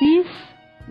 30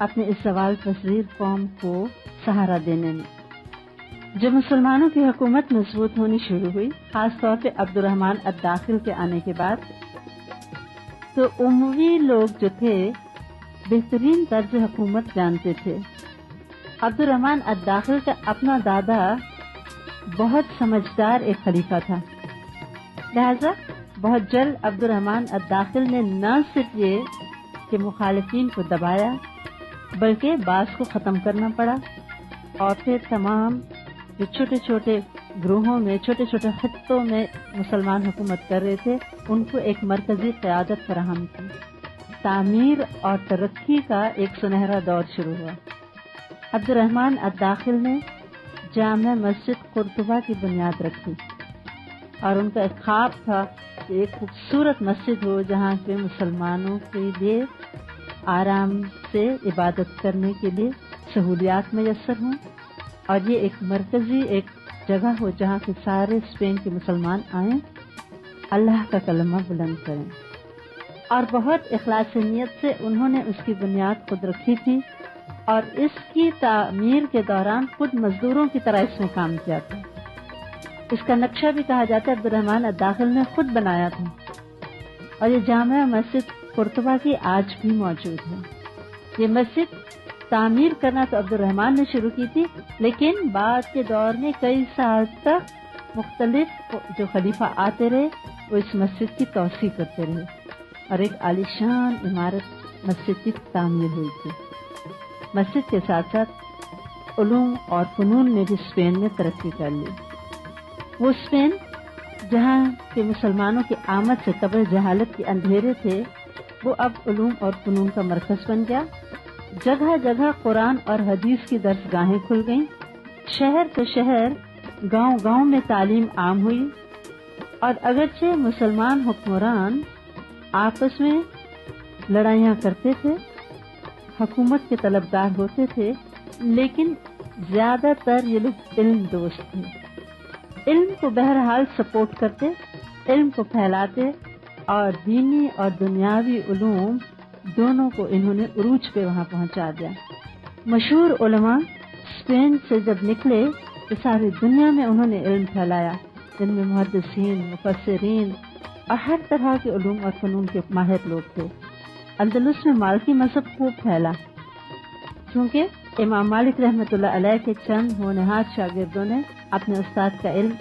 اپنے اس زوال پذیر قوم کو سہارا دینے میں۔ جب مسلمانوں کی حکومت مضبوط ہونی شروع ہوئی، خاص طور پہ عبد الرحمن الداخل کے آنے کے بعد، تو اموی لوگ جو تھے بہترین طرز حکومت جانتے تھے۔ عبد الرحمن الداخل کا اپنا دادا بہت سمجھدار ایک خلیفہ تھا، لہذا بہت جلد عبد الرحمن الداخل نے نہ صرف یہ کہ مخالفین کو دبایا بلکہ بعض کو ختم کرنا پڑا، اور پھر تمام جو چھوٹے چھوٹے گروہوں میں چھوٹے چھوٹے خطوں میں مسلمان حکومت کر رہے تھے ان کو ایک مرکزی قیادت فراہم کی۔ تعمیر اور ترقی کا ایک سنہرا دور شروع ہوا۔ عبد الرحمن الداخل نے جامع مسجد قرطبہ کی بنیاد رکھی، اور ان کا ایک خواب تھا کہ ایک خوبصورت مسجد ہو جہاں پہ مسلمانوں کے لیے آرام سے عبادت کرنے کے لیے سہولیات میسر ہوں، اور یہ ایک مرکزی ایک جگہ ہو جہاں کے سارے اسپین کے مسلمان آئیں، اللہ کا کلمہ بلند کریں۔ اور بہت اخلاص نیت سے انہوں نے اس کی بنیاد خود رکھی تھی، اور اس کی تعمیر کے دوران خود مزدوروں کی طرح اس میں کام کیا تھا۔ اس کا نقشہ بھی کہا جاتا ہے عبد الرحمن الداخل نے خود بنایا تھا، اور یہ جامع مسجد قرطبہ کی آج بھی موجود ہے۔ یہ مسجد تعمیر کرنا تو عبد الرحمن نے شروع کی تھی، لیکن بعد کے دور میں کئی سال تک مختلف جو خلیفہ آتے رہے وہ اس مسجد کی توسیع کرتے رہے، اور ایک عالیشان عمارت مسجد کی تعمیر ہوئی تھی۔ مسجد کے ساتھ ساتھ علوم اور فنون نے بھی اسپین میں ترقی کر لی۔ وہ اسپین جہاں کے مسلمانوں کی آمد سے قبل جہالت کے اندھیرے تھے، وہ اب علوم اور فنون کا مرکز بن گیا۔ جگہ جگہ قرآن اور حدیث کی درس گاہیں کھل گئیں، شہر تو شہر، گاؤں گاؤں میں تعلیم عام ہوئی، اور اگرچہ مسلمان حکمران آپس میں لڑائیاں کرتے تھے، حکومت کے طلبگار ہوتے تھے، لیکن زیادہ تر یہ لوگ علم دوست تھے، علم کو بہرحال سپورٹ کرتے، علم کو پھیلاتے، اور دینی اور دنیاوی علوم دونوں کو انہوں نے عروج پہ وہاں پہنچا دیا۔ مشہور علماء اسپین سے جب نکلے تو ساری دنیا میں انہوں نے علم پھیلایا، جن میں محدثین، مفسرین اور ہر طرح کے علوم اور فنون کے ماہر لوگ تھے۔ اندلس میں مالکی مذہب خوب پھیلا، کیونکہ امام مالک رحمۃ اللہ علیہ کے چند ہونہار شاگردوں نے اپنے استاد کا علم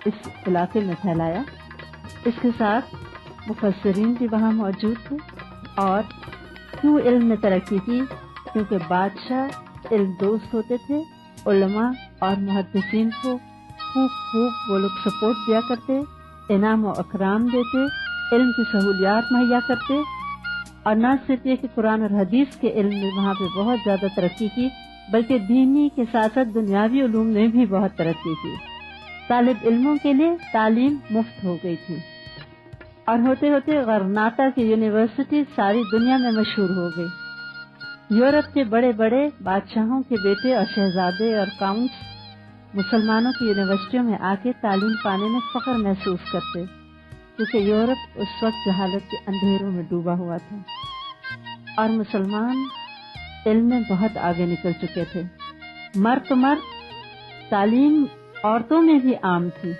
اس علاقے میں پھیلایا۔ اس کے ساتھ مفسرین بھی وہاں موجود تھے، اور کیوں علم میں ترقی کی؟ کیونکہ بادشاہ علم دوست ہوتے تھے، علماء اور محدثین کو خوب وہ لوگ سپورٹ دیا کرتے، انعام و اکرام دیتے، علم کی سہولیات مہیا کرتے، اور نہ صرف یہ کہ قرآن اور حدیث کے علم میں وہاں پہ بہت زیادہ ترقی کی، بلکہ دینی کے ساتھ ساتھ دنیاوی علوم میں بھی بہت ترقی کی۔ طالب علموں کے لیے تعلیم مفت ہو گئی تھی، اور ہوتے ہوتے غرناطہ کی یونیورسٹی ساری دنیا میں مشہور ہو گئی۔ یورپ کے بڑے بڑے بادشاہوں کے بیٹے اور شہزادے اور کاؤنٹس مسلمانوں کی یونیورسٹیوں میں آ کے تعلیم پانے میں فخر محسوس کرتے، کیونکہ یورپ اس وقت جہالت کے اندھیروں میں ڈوبا ہوا تھا، اور مسلمان علم میں بہت آگے نکل چکے تھے۔ مرد تعلیم عورتوں میں بھی عام تھی،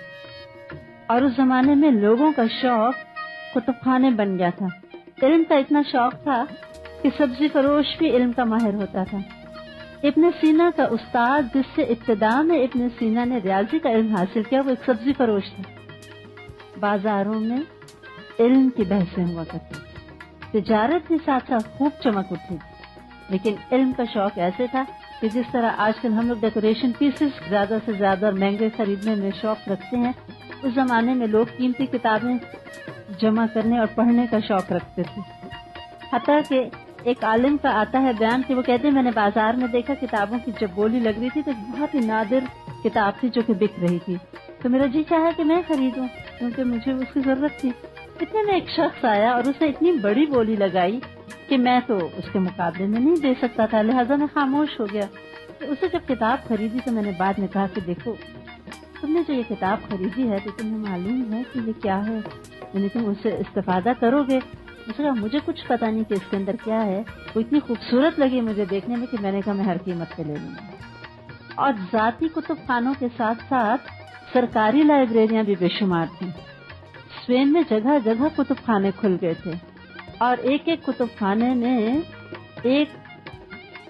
اور اس زمانے میں لوگوں کا شوق کتب خانے بن گیا تھا۔ علم کا اتنا شوق تھا کہ سبزی فروش بھی علم کا ماہر ہوتا تھا۔ ابن سینا کا استاد جس سے ابتدا میں ابن سینا نے ریاضی کا علم حاصل کیا، وہ ایک سبزی فروش تھا۔ بازاروں میں علم کی بحثیں ہوا کرتی، تجارت کے ساتھ ساتھ خوب چمک اٹھی، لیکن علم کا شوق ایسے تھا کہ جس طرح آج کل ہم لوگ ڈیکوریشن پیسز زیادہ سے زیادہ مہنگے خریدنے میں شوق رکھتے ہیں، اس زمانے میں لوگ قیمتی کتابیں جمع کرنے اور پڑھنے کا شوق رکھتے تھے۔ حتیٰ کہ ایک عالم کا آتا ہے بیان کہ وہ کہتے ہیں میں نے بازار میں دیکھا کتابوں کی جب بولی لگ رہی تھی تو بہت ہی نادر کتاب تھی جو کہ بک رہی تھی، تو میرا جی چاہا کہ میں خریدوں کیونکہ مجھے اس کی ضرورت تھی۔ اتنے میں ایک شخص آیا اور اسے اتنی بڑی بولی لگائی کہ میں تو اس کے مقابلے میں نہیں دے سکتا تھا، لہذا میں خاموش ہو گیا۔ تو اسے جب کتاب خریدی تو میں نے بعد میں کہا کہ دیکھو تم نے جو یہ کتاب خریدی ہے تو تمہیں معلوم ہے کہ یہ کیا ہے، یعنی تم اس سے استفادہ کرو گے؟ اس نے کہا مجھے کچھ پتا نہیں کہ اس کے اندر کیا ہے، وہ اتنی خوبصورت لگی مجھے دیکھنے میں کہ میں نے کہا میں ہر قیمت پہ لے لوں گا۔ اور ذاتی کتب خانوں کے ساتھ ساتھ سرکاری لائبریریاں بھی بے شمار تھیں۔ اسپین میں جگہ جگہ کتب خانے کھل گئے تھے، اور ایک ایک کتب خانے میں ایک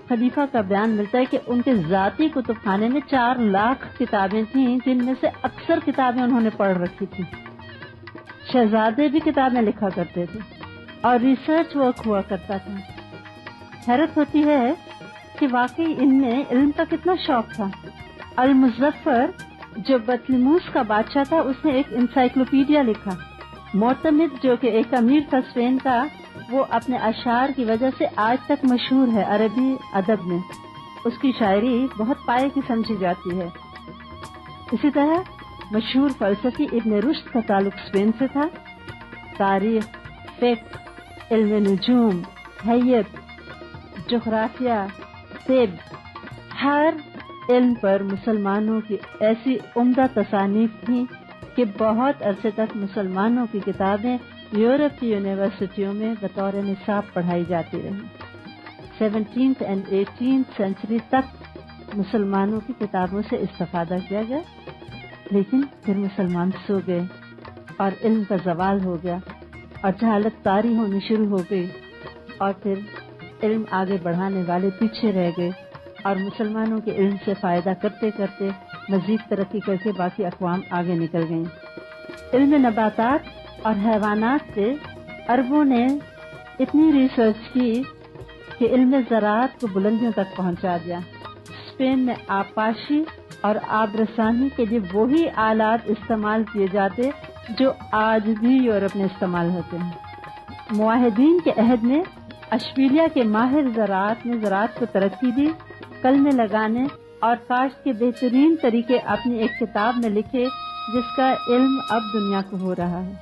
خلیفہ کا بیان ملتا ہے کہ ان کے ذاتی کتب خانے میں 4 لاکھ کتابیں تھیں، جن میں سے اکثر کتابیں انہوں نے پڑھ رکھی تھی۔ شہزادے بھی کتابیں لکھا کرتے تھے اور ریسرچ ورک ہوا کرتا تھا۔ حیرت ہوتی ہے کہ واقعی ان میں علم کا کتنا شوق تھا۔ المظفر جو بطلیموس کا بادشاہ تھا، اس نے ایک انسائکلوپیڈیا لکھا۔ معتمد جو کہ ایک امیر تھا اسپین کا، وہ اپنے اشعار کی وجہ سے آج تک مشہور ہے عربی ادب میں۔ اس کی شاعری بہت پائے کی سمجھی جاتی ہے۔ اسی طرح مشہور فلسفی ابن رشد کا تعلق اسپین سے تھا۔ تاریخ، فقہ، علم نجوم، حیت، جغرافیہ، طب، ہر علم پر مسلمانوں کی ایسی عمدہ تصانیف تھیں کہ بہت عرصے تک مسلمانوں کی کتابیں یورپ کی یونیورسٹیوں میں بطور نصاب پڑھائی جاتی رہیں۔ 17th and 18th سینچری تک مسلمانوں کی کتابوں سے استفادہ کیا گیا، لیکن پھر مسلمان سو گئے اور علم کا زوال ہو گیا اور جہالت طاری ہونی شروع ہو گئی، اور پھر علم آگے بڑھانے والے پیچھے رہ گئے، اور مسلمانوں کے علم سے فائدہ کرتے کرتے مزید ترقی کر کے باقی اقوام آگے نکل گئیں۔ علم نباتات اور حیوانات سے عربوں نے اتنی ریسرچ کی کہ علم زراعت کو بلندیوں تک پہنچا دیا۔ اسپین میں آبپاشی اور آب رسانی کے لیے وہی آلات استعمال کیے جاتے جو آج بھی یورپ میں استعمال ہوتے ہیں۔ معاہدین کے عہد میں اشبیلیہ کے ماہر زراعت نے زراعت کو ترقی دی۔ کلمے لگانے اور کاشت کے بہترین طریقے اپنی ایک کتاب میں لکھے، جس کا علم اب دنیا کو ہو رہا ہے۔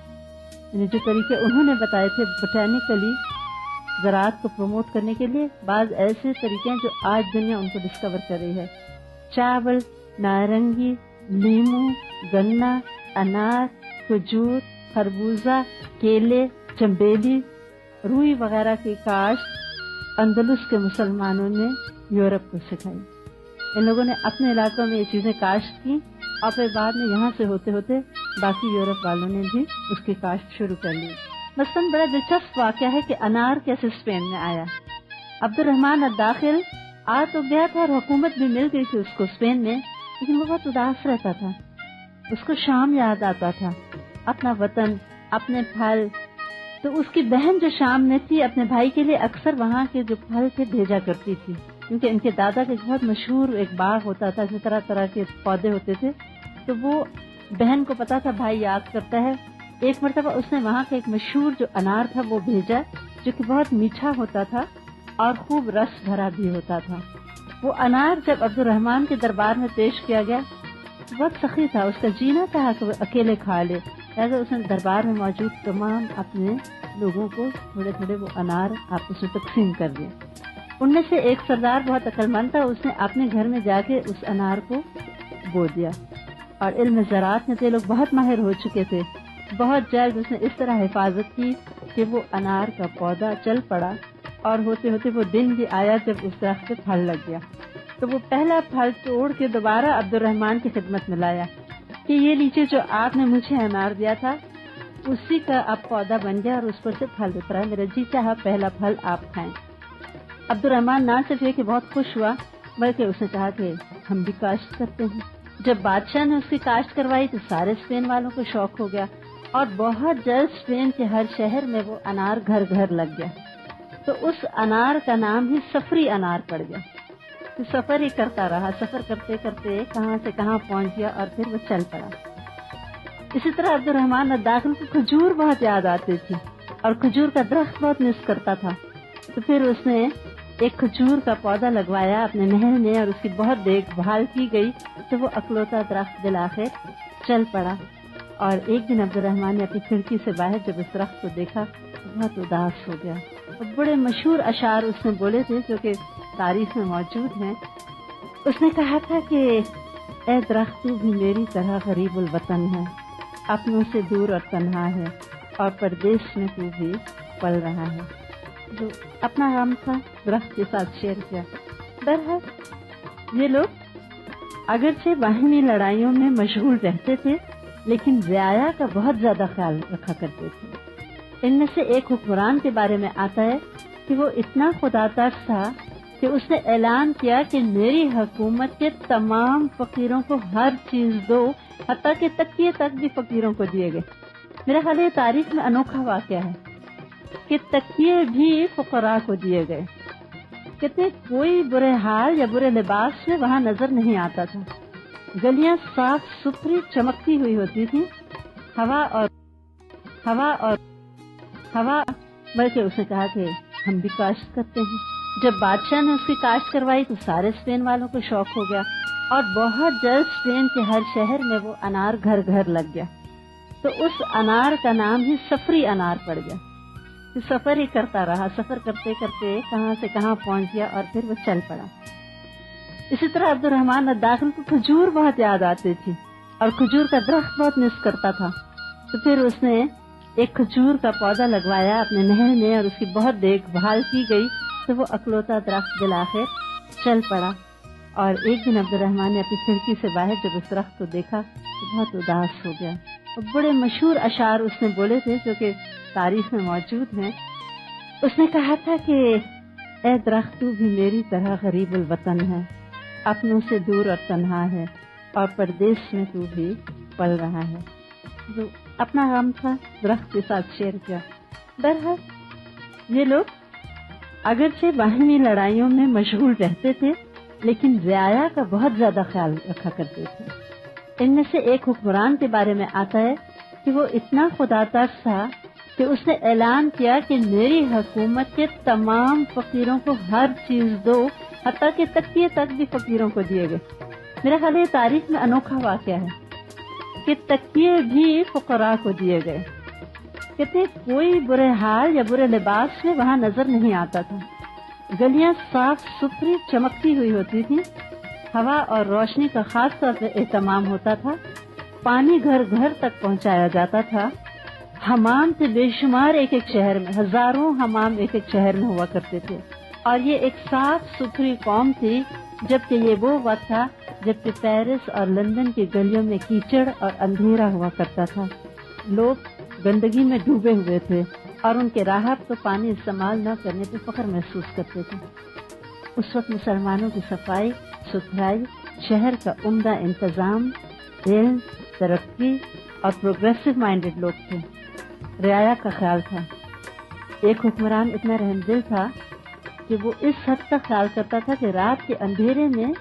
یعنی جو طریقے انہوں نے بتائے تھے بوٹینیکلی زراعت کو پروموٹ کرنے کے لیے، بعض ایسے طریقے ہیں جو آج دنیا ان کو ڈسکور کر رہی ہے۔ چاول، نارنگی، لیمو، گنا، انار، کھجور، خربوزہ، کیلے، چمبیلی، روئی وغیرہ کی کاشت اندلس کے مسلمانوں نے یورپ کو سکھائی۔ ان لوگوں نے اپنے علاقوں میں یہ چیزیں کاشت کی، اور پھر بعد میں یہاں سے ہوتے ہوتے باقی یورپ والوں نے بھی اس کی کاشت شروع کر لی۔ مثلاً بڑا دلچسپ واقعہ ہے کہ انار کیسے اسپین میں آیا۔ عبد الرحمن الداخل آ تو گیا تھا اور حکومت بھی مل گئی تھی اس کو اسپین میں، لیکن وہ بہت اداس رہتا تھا۔ اس کو شام یاد آتا تھا، اپنا وطن، اپنے پھل۔ تو اس کی بہن جو شام میں تھی اپنے بھائی کے لیے اکثر وہاں کے جو پھل تھے بھیجا کرتی تھی، کیونکہ ان کے دادا کے بہت مشہور ایک باغ ہوتا تھا جس میں طرح طرح کے پودے ہوتے تھے۔ تو وہ بہن کو پتا تھا بھائی یاد کرتا ہے۔ ایک مرتبہ اس نے وہاں کا ایک مشہور جو انار تھا وہ بھیجا، جو کہ بہت میٹھا ہوتا تھا اور خوب رس بھرا بھی ہوتا تھا۔ وہ انار جب عبد الرحمن کے دربار میں پیش کیا گیا، بہت سخی تھا، اس کا جی نہ چاہا کہ وہ اکیلے کھا لے، لہٰذا اس نے دربار میں موجود تمام اپنے لوگوں کو تھوڑے تھوڑے وہ انار آپس میں تقسیم کر دیے۔ ان میں سے ایک سردار بہت عقل مند تھا، اس نے اپنے گھر میں جا کے اس انار کو بو دیا، اور علم زراعت میں تو لوگ بہت ماہر ہو چکے تھے۔ بہت جلد اس نے اس طرح حفاظت کی کہ وہ انار کا پودا چل پڑا، اور ہوتے ہوتے وہ دن بھی آیا جب اس درخت پہ پھل لگ گیا۔ تو وہ پہلا پھل توڑ کے دوبارہ عبد الرحمن کی خدمت میں لایا کہ یہ لیجیے جو آپ نے مجھے انار دیا تھا، اسی کا اب پودا بن گیا اور اس پر سے پھل اترا، میرا جی چاہا پہلا پھل آپ کھائیں۔ عبد الرحمن نہ صرف یہ کہ بہت خوش ہوا، بلکہ اس نے کہا کہ ہم بھی کاشت کرتے ہیں۔ جب بادشاہ نے اس کی کاشت کروائی تو سارے اسپین والوں کو شوق ہو گیا، اور بہت جلد اسپین کے ہر شہر میں وہ انار گھر گھر لگ گیا۔ تو اس انار کا نام ہی سفری انار پڑ گیا۔ تو سفر ہی کرتا رہا، سفر کرتے کرتے کہاں سے کہاں پہنچ گیا اور پھر وہ چل پڑا۔ اسی طرح عبد الرحمن الداخل کو کھجور بہت یاد آتی تھی، اور کھجور کا درخت بہت مس کرتا تھا۔ تو پھر اس نے ایک کھجور کا پودا لگوایا اپنے محل میں، اور اس کی بہت دیکھ بھال کی گئی، تو وہ اکلوتا درخت بالآخر چل پڑا۔ اور ایک دن عبد الرحمن نے اپنی کھڑکی سے باہر جب اس درخت کو دیکھا تو بہت اداس ہو گیا، اور بڑے مشہور اشعار اس نے بولے تھے جو کہ تاریخ میں موجود ہیں۔ اس نے کہا تھا کہ اے درخت تو بھی میری طرح غریب الوطن ہے، اپنوں سے دور اور تنہا ہے، اور پردیس میں تو بھی پل رہا ہے، جو اپنا غم تھا درخت کے ساتھ شیئر کیا۔ بہرحال یہ لوگ اگرچہ باہمی لڑائیوں میں مشغول رہتے تھے لیکن رعایا کا بہت زیادہ خیال رکھا کرتے تھے۔ ان میں سے ایک حکمران کے بارے میں آتا ہے کہ وہ اتنا خدا ترس تھا کہ اس نے اعلان کیا کہ میری حکومت کے تمام فقیروں کو ہر چیز دو، حتیٰ کہ تکیے تک بھی فقیروں کو دیے گئے۔ میرا خیال یہ تاریخ میں انوکھا واقعہ ہے کہ تکیے بھی فقراء کو دیے گئے۔ کہتے کوئی برے حال یا برے لباس میں وہاں نظر نہیں آتا تھا، گلیاں صاف ستھری چمکتی ہوئی ہوتی تھی، ہوا بلکہ اس نے کہا کہ ہم بھی کاشت کرتے ہیں۔ جب بادشاہ نے اس کی کاشت کروائی تو سارے اسپین والوں کو شوق ہو گیا اور بہت جلد اسپین کے ہر شہر میں وہ انار گھر گھر لگ گیا، تو اس انار کا نام ہی سفری انار پڑ گیا۔ سفر ہی کرتا رہا، سفر کرتے کرتے کہاں سے کہاں پہنچ گیا اور پھر وہ چل پڑا۔ اسی طرح عبد الرحمن الداخل کو کھجور بہت یاد آتی تھی اور کھجور کا درخت بہت مس کرتا تھا، تو پھر اس نے ایک کھجور کا پودا لگوایا اپنے نہر میں اور اس کی بہت دیکھ بھال کی گئی، تو وہ اکلوتا درخت بالآخر چل پڑا۔ اور ایک دن عبد الرحمن نے اپنی کھڑکی سے باہر جب اس درخت کو دیکھا تو بہت اداس ہو گیا۔ اور بڑے مشہور اشعار اس نے بولے تھے جو کہ تاریخ میں موجود ہیں۔ اس نے کہا تھا کہ اے درخت تو بھی میری طرح غریب الوطن ہے، اپنوں سے دور اور تنہا ہے، اور پردیس میں تو بھی پل رہا ہے، جو اپنا غم تھا درخت کے ساتھ شیئر کیا۔ بہرحال یہ لوگ اگرچہ باہمی لڑائیوں میں مشغول رہتے تھے لیکن رعایا کا بہت زیادہ خیال رکھا کرتے تھے۔ ان میں سے ایک حکمران کے بارے میں آتا ہے کہ وہ اتنا خدا ترس تھا کہ اس نے اعلان کیا کہ میری حکومت کے تمام فقیروں کو ہر چیز دو، حتیٰ کہ تکیے تک بھی فقیروں کو دیے گئے۔ میرا خیال یہ تاریخ میں انوکھا واقعہ ہے کہ تکیے بھی فقراء کو دیے گئے۔ کہتے کوئی برے حال یا برے لباس میں وہاں نظر نہیں آتا تھا، گلیاں صاف ستھری چمکتی ہوئی ہوتی تھی، ہوا اور روشنی کا خاص طور پر اہتمام ہوتا تھا، پانی گھر گھر تک پہنچایا جاتا تھا، حمام تھے بے شمار ایک ایک شہر میں، ہزاروں حمام ایک ایک شہر میں ہوا کرتے تھے، اور یہ ایک صاف ستھری قوم تھی، جبکہ یہ وہ وقت تھا جبکہ پیرس اور لندن کی گلیوں میں کیچڑ اور اندھیرا ہوا کرتا تھا، لوگ گندگی میں ڈوبے ہوئے تھے اور ان کے راہب تو پانی استعمال نہ کرنے پہ فخر محسوس کرتے تھے۔ اس وقت مسلمانوں کی صفائی ستھرائی، شہر کا عمدہ انتظام، علم، ترقی اور پروگریسو مائنڈڈ لوگ تھے، رعایا کا خیال تھا۔ ایک حکمران اتنا رحم دل تھا کہ وہ اس حد تک خیال کرتا تھا کہ رات کے اندھیرے میں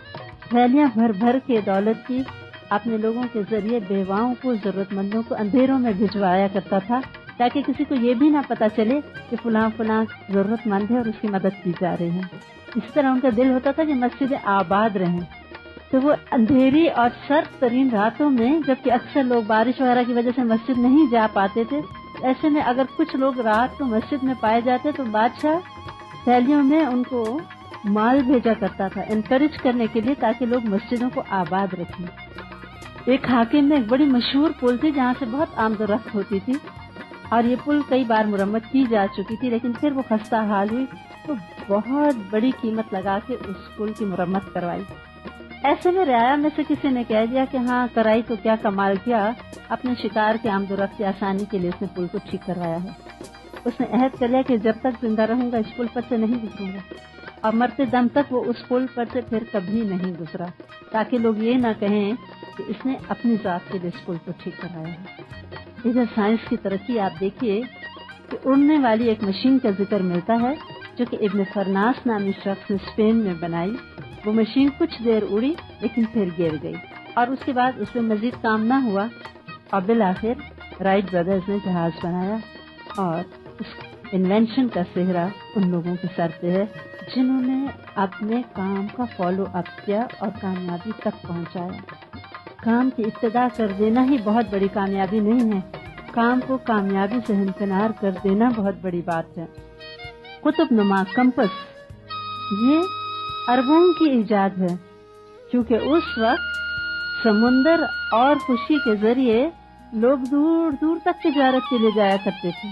تھیلیاں بھر بھر کے دولت کی اپنے لوگوں کے ذریعے بیواؤں کو، ضرورت مندوں کو اندھیروں میں بھجوایا کرتا تھا، تاکہ کسی کو یہ بھی نہ پتا چلے کہ فلاں فلاں ضرورت مند ہے اور اس کی مدد کی جا رہی ہے۔ اسی طرح ان کا دل ہوتا تھا کہ مسجدیں آباد رہیں، تو وہ اندھیری اور سرد ترین راتوں میں، جبکہ اکثر لوگ بارش وغیرہ کی وجہ سے مسجد نہیں جا پاتے تھے، ایسے میں اگر کچھ لوگ رات کو مسجد میں پائے جاتے تو بادشاہ تھیلیوں میں ان کو مال بھیجا کرتا تھا انکریج کرنے کے لیے، تاکہ لوگ مسجدوں کو آباد رکھیں۔ ایک حاکم میں ایک بڑی مشہور پل تھی جہاں سے بہت آمد و رفت ہوتی تھی، اور یہ پل کئی بار مرمت کی جا چکی تھی، لیکن پھر وہ خستہ حال ہوئی تو بہت بڑی قیمت لگا کے اس پل کی مرمت کروائی۔ ایسے میں رعایا میں سے کسی نے کہہ دیا کہ ہاں کرائی تو کیا کمال کیا، اپنے شکار کے آمد و رفت کی آسانی کے لیے اس نے پل کو ٹھیک کروایا ہے۔ اس نے عہد کر لیا کہ جب تک زندہ رہوں گا اس پل پر سے نہیں گزروں گا، اور مرتے دم تک وہ اس پل پر سے پھر کبھی نہیں گزرا، تاکہ لوگ یہ نہ کہیں کہ اس نے اپنی ذات کے لیے اس پل کو ٹھیک کرایا ہے۔ ادھر سائنس کی ترقی آپ دیکھیے کہ اڑنے والی ایک مشین کا ذکر ملتا ہے جو کہ ابن فرناس نامی شخص نے اسپین میں بنائی۔ وہ مشین کچھ دیر اڑی لیکن پھر گر گئی، اور اس کے بعد اس میں مزید کام نہ ہوا، اور بالآخر رائٹ بردرز نے جہاز بنایا، اور اس انوینشن کا سہرا ان لوگوں کے سر پہ ہے جنہوں نے اپنے کام کا فالو اپ کیا اور کامیابی تک پہنچایا۔ کام کی ابتدا کر دینا ہی بہت بڑی کامیابی نہیں ہے، کام کو کامیابی سے ہمکنار کر دینا بہت بڑی بات ہے۔ قطب نما کمپس یہ عربوں کی ایجاد ہے، کیونکہ اس وقت سمندر اور خشکی کے ذریعے لوگ دور دور تک تجارت کے لیے جایا کرتے تھے۔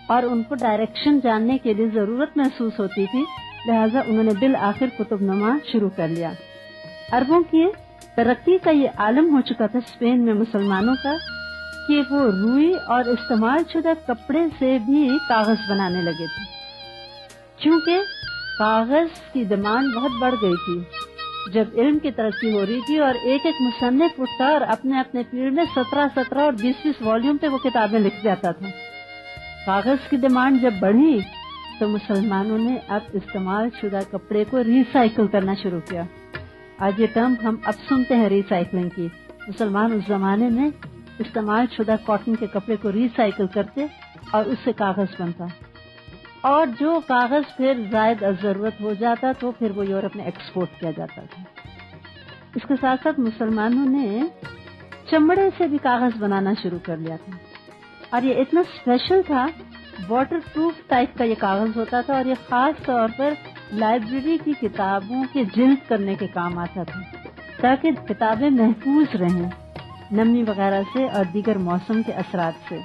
اور ان کو ڈائریکشن جاننے کے لیے ضرورت محسوس ہوتی تھی، لہٰذا انہوں نے بالآخر کتب نما شروع کر لیا۔ عربوں کی ترقی کا یہ عالم ہو چکا تھا اسپین میں مسلمانوں کا کہ وہ روئی اور استعمال شدہ کپڑے سے بھی کاغذ بنانے لگے تھے، چونکہ کاغذ کی ڈیمانڈ بہت بڑھ گئی تھی جب علم کی ترقی ہو رہی تھی، اور ایک ایک مصنف اٹھتا اور اپنے اپنے فیلڈ میں 17 اور 20 والیوم پہ وہ کتابیں لکھ جاتا تھا۔ کاغذ کی ڈیمانڈ جب بڑھی تو مسلمانوں نے اب استعمال شدہ کپڑے کو ریسائیکل کرنا شروع کیا۔ آج یہ ٹرم ہم اب سنتے ہیں ریسائیکلنگ کی۔ مسلمان اس زمانے میں استعمال شدہ کاٹن کے کپڑے کو ریسائیکل کرتے اور اس سے کاغذ بنتا، اور جو کاغذ پھر زائد از ضرورت ہو جاتا تو پھر وہ یورپ میں ایکسپورٹ کیا جاتا تھا۔ اس کے ساتھ ساتھ مسلمانوں نے چمڑے سے بھی کاغذ بنانا شروع کر لیا تھا، اور یہ اتنا اسپیشل تھا، واٹر پروف ٹائپ کا یہ کاغذ ہوتا تھا، اور یہ خاص طور پر لائبریری کی کتابوں کے جلد کرنے کے کام آتا تھا تاکہ کتابیں محفوظ رہیں نمی وغیرہ سے اور دیگر موسم کے اثرات سے۔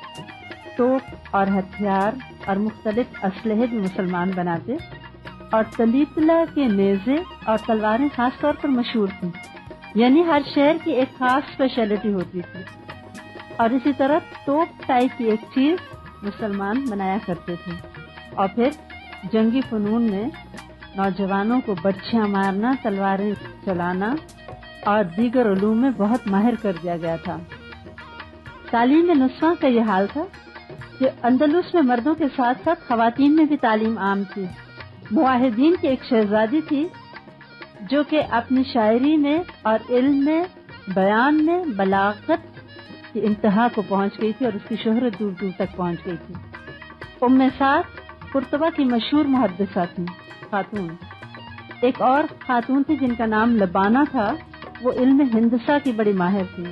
توپ اور ہتھیار اور مختلف اسلحے بھی مسلمان بناتے، اور تلیتلا کے نیزے اور تلواریں خاص طور پر مشہور تھیں، یعنی ہر شہر کی ایک خاص اسپیشلٹی ہوتی تھی، اور اسی طرح توپ ٹائپ کی ایک چیز مسلمان بنایا کرتے تھے۔ اور پھر جنگی فنون میں نوجوانوں کو برچھیاں مارنا، تلواریں چلانا اور دیگر علوم میں بہت ماہر کر دیا گیا تھا۔ تعلیم نسواں کا یہ حال تھا کہ اندلس میں مردوں کے ساتھ ساتھ خواتین میں بھی تعلیم عام تھی۔ معاہدین کی ایک شہزادی تھی جو کہ اپنی شاعری میں اور علم میں، بیان میں بلاغت کی انتہا کو پہنچ گئی تھی، اور اس کی شہرت دور دور تک پہنچ گئی تھی۔ ام سعد قرطبہ کی مشہور محدثہ تھی، خاتون۔ ایک اور خاتون تھی جن کا نام لبانہ تھا، وہ علم ہندسہ کی بڑی ماہر تھی،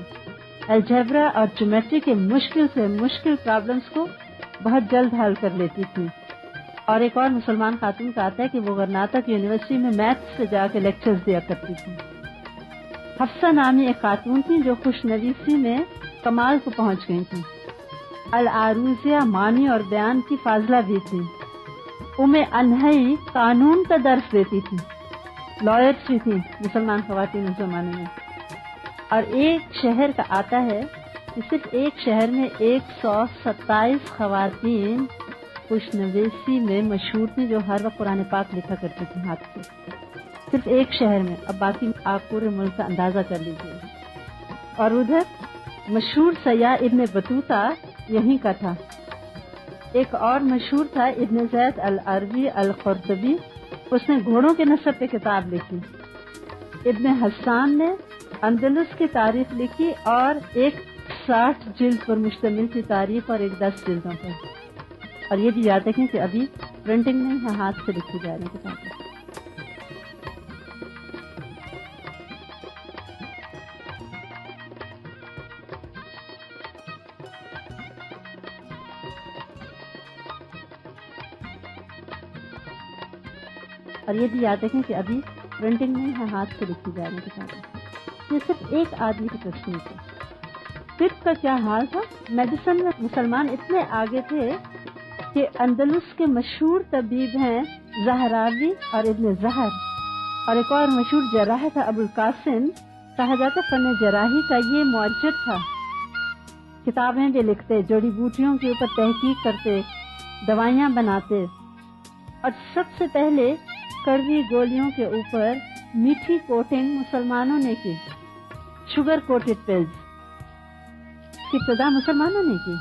الجبرا اور جیومیٹری کے مشکل سے مشکل پرابلمز کو بہت جلد حل کر لیتی تھی۔ اور ایک اور مسلمان خاتون کا آتا ہے کہ وہ کرناٹک یونیورسٹی میں میتھس سے جا کے لیکچرز دیا کرتی تھی۔ حفصہ نامی ایک خاتون تھی جو خوش نویسی میں کمال کو پہنچ گئی تھی۔ العروضیہ معنی اور بیان کی فاضلہ بھی تھی۔ انہی قانون کا درس دیتی تھی، لائرز بھی تھیں مسلمان خواتین اس زمانے میں۔ اور ایک شہر کا آتا ہے کہ صرف ایک شہر میں 127 خواتین خوش نویسی میں مشہور تھیں جو ہر وقت قرآن پاک لکھا کرتی تھیں ہاتھ سے، صرف ایک شہر میں۔ اب باقی آپ پورے ملک کا اندازہ کر لیجیے۔ اور ادھر مشہور سیاح ابن بطوطہ یہیں کا تھا۔ ایک اور مشہور تھا ابن زید العربی القرطبی، اس نے گھوڑوں کے نسب پہ کتاب لکھی۔ ابن حسان نے اندلس کی تاریخ لکھی اور ایک 60 جلد پر مشتمل تھی تاریخ، اور ایک 10 جلدوں پر۔ اور یہ بھی یاد رکھیں کہ ابھی پرنٹنگ نہیں ہے، ہاتھ سے لکھی جا رہی کتابیں۔ اور یہ بھی یاد رکھیں کہ ابھی پرنٹنگ نہیں ہے، ہاتھ سے لکھی جا رہی کتابیں۔ یہ صرف ایک آدمی کی تصنیف ہے۔ طب کا کیا حال تھا؟ میڈیسن میں مسلمان اتنے آگے تھے کہ اندلس کے مشہور طبیب ہیں زہراوی اور ابن زہر، اور ایک اور مشہور جراح تھا ابو القاسم، کہا جاتا فن جراحی کا یہ معجد تھا۔ کتابیں بھی لکھتے، جڑی بوٹیوں کے اوپر تحقیق کرتے، دوائیاں بناتے، اور سب سے پہلے کڑوی گولیوں کے اوپر میٹھی کوٹنگ مسلمانوں نے کی، شوگر کوٹڈ پلز کی ابتدا مسلمانوں نے کی۔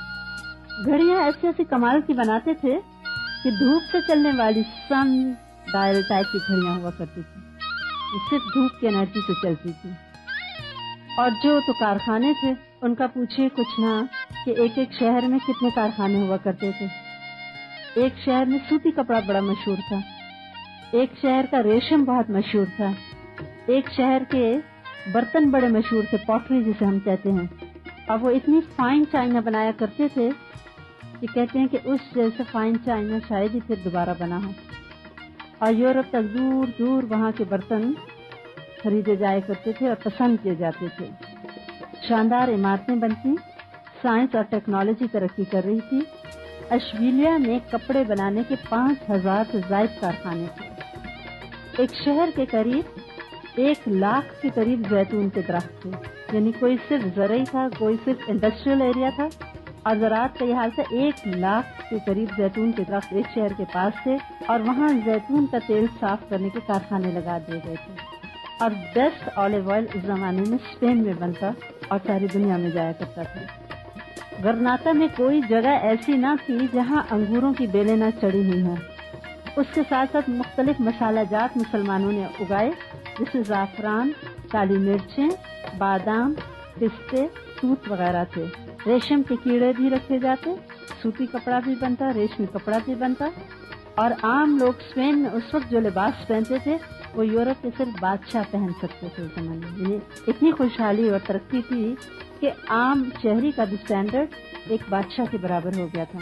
گھڑیاں ایسی ایسی کمال کی بناتے تھے کہ دھوپ سے چلنے والی سن ڈائل ٹائپ کی گھڑیاں ہوا کرتی تھی، یہ صرف دھوپ کی انرجی سے چلتی تھی۔ اور جو تو کارخانے تھے ان کا پوچھئے کچھ نہ کہ ایک ایک شہر میں کتنے کارخانے ہوا کرتے تھے۔ ایک شہر میں سوتی کپڑا بڑا مشہور تھا، ایک شہر کا ریشم بہت مشہور تھا، ایک شہر کے برتن بڑے مشہور تھے، پوٹری جسے ہم کہتے ہیں، اور وہ اتنی فائن چائنا بنایا کرتے تھے کہ کہتے ہیں کہ اس جیسے فائن چائنا شاید ہی پھر دوبارہ بنا ہو۔ اور یورپ تک دور دور وہاں کے برتن خریدے جایا کرتے تھے اور پسند کیے جاتے تھے۔ شاندار عمارتیں بنتی، سائنس اور ٹیکنالوجی ترقی کر رہی تھی، اشبیلیا میں کپڑے بنانے کے 5000 سے زائد کارخانے تھے. ایک شہر کے قریب 1,00,000 کے قریب زیتون کے درخت تھے. یعنی کوئی صرف زرعی تھا، کوئی صرف انڈسٹریل ایریا تھا، اور زراعت کا یہ حال تھا. 1,00,000 کے قریب زیتون کے درخت ایک شہر کے پاس تھے، اور وہاں زیتون کا تیل صاف کرنے کے کارخانے لگا دیے گئے تھے. اور بیسٹ آلیو آئل اس زمانے میں اسپین میں بنتا اور ساری دنیا میں جایا کرتا تھا. غرناطہ میں کوئی جگہ ایسی نہ تھی جہاں انگوروں کی بیلیں نہ چڑھی ہوئی ہیں. اس کے ساتھ ساتھ مختلف مسالہ جات مسلمانوں نے اگائے، جیسے زعفران، کالی مرچیں، بادام، پستے، توت وغیرہ تھے. ریشم کے کیڑے بھی رکھے جاتے، سوتی کپڑا بھی بنتا، ریشمی کپڑا بھی بنتا. اور عام لوگ اسپین میں اس وقت جو لباس پہنتے تھے وہ یورپ کے صرف بادشاہ پہن سکتے تھے. اس زمانے میں اتنی خوشحالی اور ترقی تھی کہ عام شہری کا بھی اسٹینڈرڈ ایک بادشاہ کے برابر ہو گیا تھا.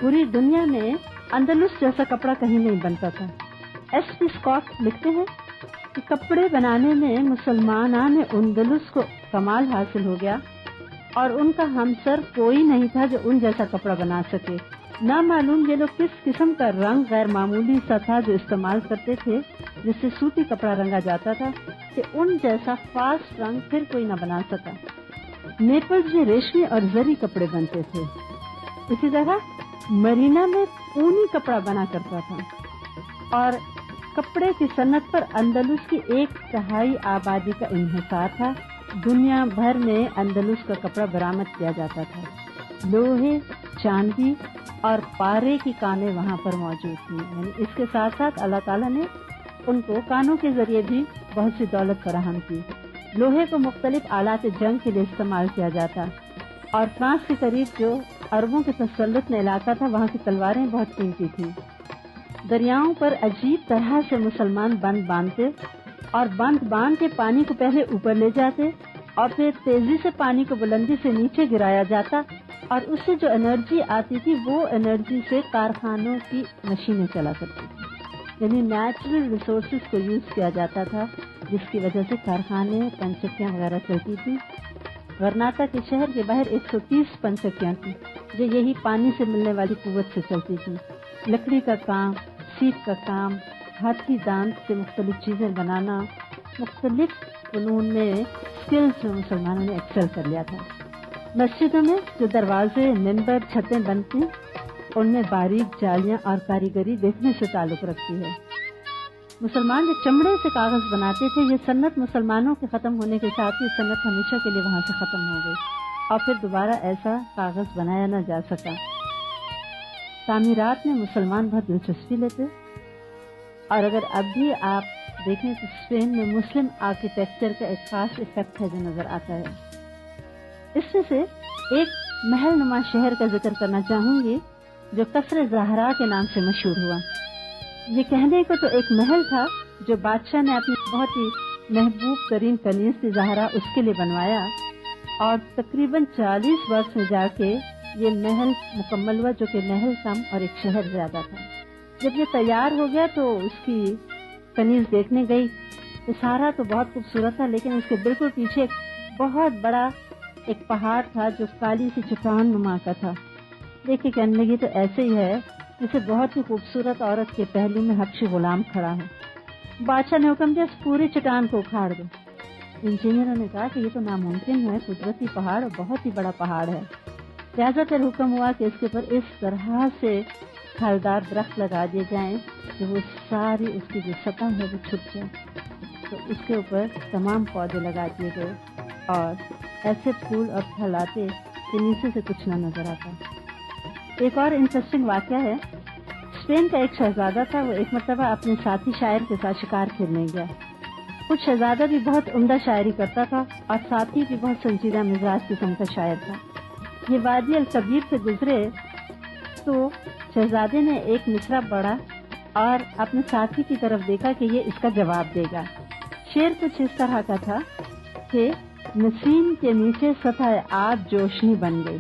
پوری دنیا میں اندلس جیسا کپڑا کہیں نہیں بنتا تھا. ایس پی اسکاٹ لکھتے ہیں کہ کپڑے بنانے میں مسلمانان اندلس کو کمال حاصل ہو گیا، اور ان کا ہمسر کوئی نہیں تھا جو ان جیسا کپڑا بنا سکے. نہ معلوم یہ لوگ کس قسم کا رنگ غیر معمولی سا تھا جو استعمال کرتے تھے، جس سے سوتی کپڑا رنگا جاتا تھا، کہ ان جیسا فاسٹ رنگ پھر کوئی نہ بنا سکا. نیپلز میں ریشمی اور زری کپڑے بنتے تھے. اسی طرح مرینا میں اونی کپڑا بنا کرتا تھا. اور کپڑے کی صنعت پر اندلس کی 1/3 آبادی کا انحصار تھا. دنیا بھر میں اندلس کا کپڑا برآمد کیا جاتا تھا. لوہے، چاندی اور پارے کی کانیں وہاں پر موجود تھیں. یعنی اس کے ساتھ ساتھ اللہ تعالیٰ نے ان کو کانوں کے ذریعے بھی بہت سی دولت فراہم کی. لوہے کو مختلف آلات جنگ کے لیے استعمال کیا جاتا. اور فرانس کے قریب جو عربوں کے تسلط میں علاقہ تھا، وہاں کی تلواریں بہت قیمتی تھیں. دریاؤں پر عجیب طرح سے مسلمان بند باندھتے، اور بند باندھ کے پانی کو پہلے اوپر لے جاتے، اور پھر تیزی سے پانی کو بلندی سے نیچے گرایا جاتا، اور اس سے جو انرجی آتی تھی وہ انرجی سے کارخانوں کی مشینیں چلا کرتی تھی. یعنی نیچرل ریسورسز کو یوز کیا جاتا تھا، جس کی وجہ سے کارخانے، پنچکیاں وغیرہ چلتی تھی. غرناطہ کے شہر کے باہر 130 پنچکیاں تھیں جو یہی پانی سے ملنے والی قوت سے چلتی تھی. لکڑی کا کام، سیپ کا کام، ہاتھی دانت سے مختلف چیزیں بنانا، مختلف فنون میں اسکلز میں مسلمانوں نے ایکسل کر لیا تھا. مسجدوں میں جو دروازے، منبر، چھتیں بنتی، ان میں باریک جالیاں اور کاریگری دیکھنے سے تعلق رکھتی ہے. مسلمان جو چمڑے سے کاغذ بناتے تھے، یہ صنعت مسلمانوں کے ختم ہونے کے ساتھ ہی صنعت ہمیشہ کے لیے وہاں سے ختم ہو گئی، اور پھر دوبارہ ایسا کاغذ بنایا نہ جا سکا. تعمیرات میں مسلمان بہت دلچسپی لیتے، اور اگر اب بھی آپ دیکھیں تو اسپین میں مسلم آرکیٹیکچر کا ایک خاص افیکٹ ہے جو نظر آتا ہے. اس میں سے ایک محل نما شہر کا ذکر کرنا چاہوں گی جو قصر زہرا کے نام سے مشہور ہوا. یہ کہنے کو تو ایک محل تھا جو بادشاہ نے اپنی بہت ہی محبوب ترین کنیز تھی زہرا، اس کے لیے بنوایا، اور تقریباً 40 برس میں جا کے یہ محل مکمل ہوا، جو کہ محل کم اور ایک شہر زیادہ تھا. جب یہ تیار ہو گیا تو اس کی کنیز دیکھنے گئی. یہ سارا تو بہت خوبصورت تھا، لیکن اس کے بالکل پیچھے ایک بہت بڑا ایک پہاڑ تھا جو کالی سی چٹان نما کا تھا. دیکھیے کہنے لگی تو ایسے ہی ہے جیسے بہت ہی خوبصورت عورت کے پہلو میں حبشی غلام کھڑا ہے. بادشاہ نے حکم دیا اس پوری چٹان کو اکھاڑ دو. انجینئروں نے کہا کہ یہ تو ناممکن ہے، قدرتی پہاڑ اور بہت ہی بڑا پہاڑ ہے. لہٰذا پھر حکم ہوا کہ اس کے اوپر اس طرح سے پھلدار درخت لگا دیے جائیں کہ وہ ساری اس کی جو سطح ہے وہ چھپ جائے. تو اس کے اوپر تمام پودے لگا دیے گئے، اور ایسے پھول اور پھل آتے کہ نیچے سے کچھ نہ نظر آتا. ایک اور انٹرسٹنگ واقعہ ہے. اسپین کا ایک شہزادہ تھا، وہ ایک مرتبہ اپنے ساتھی شاعر کے ساتھ شکار کھیلنے گیا. کچھ شہزادہ بھی بہت عمدہ شاعری کرتا تھا، اور ساتھی بھی بہت سنجیدہ مزاج قسم کا شاعر تھا. یہ وادی الکبیر سے گزرے تو شہزادے نے ایک مصرع پڑھا اور اپنے ساتھی کی طرف دیکھا کہ یہ اس کا جواب دے گا. شعر کچھ اس طرح کا تھا کہ نسیم کے نیچے سطح آب جوشنی بن گئی.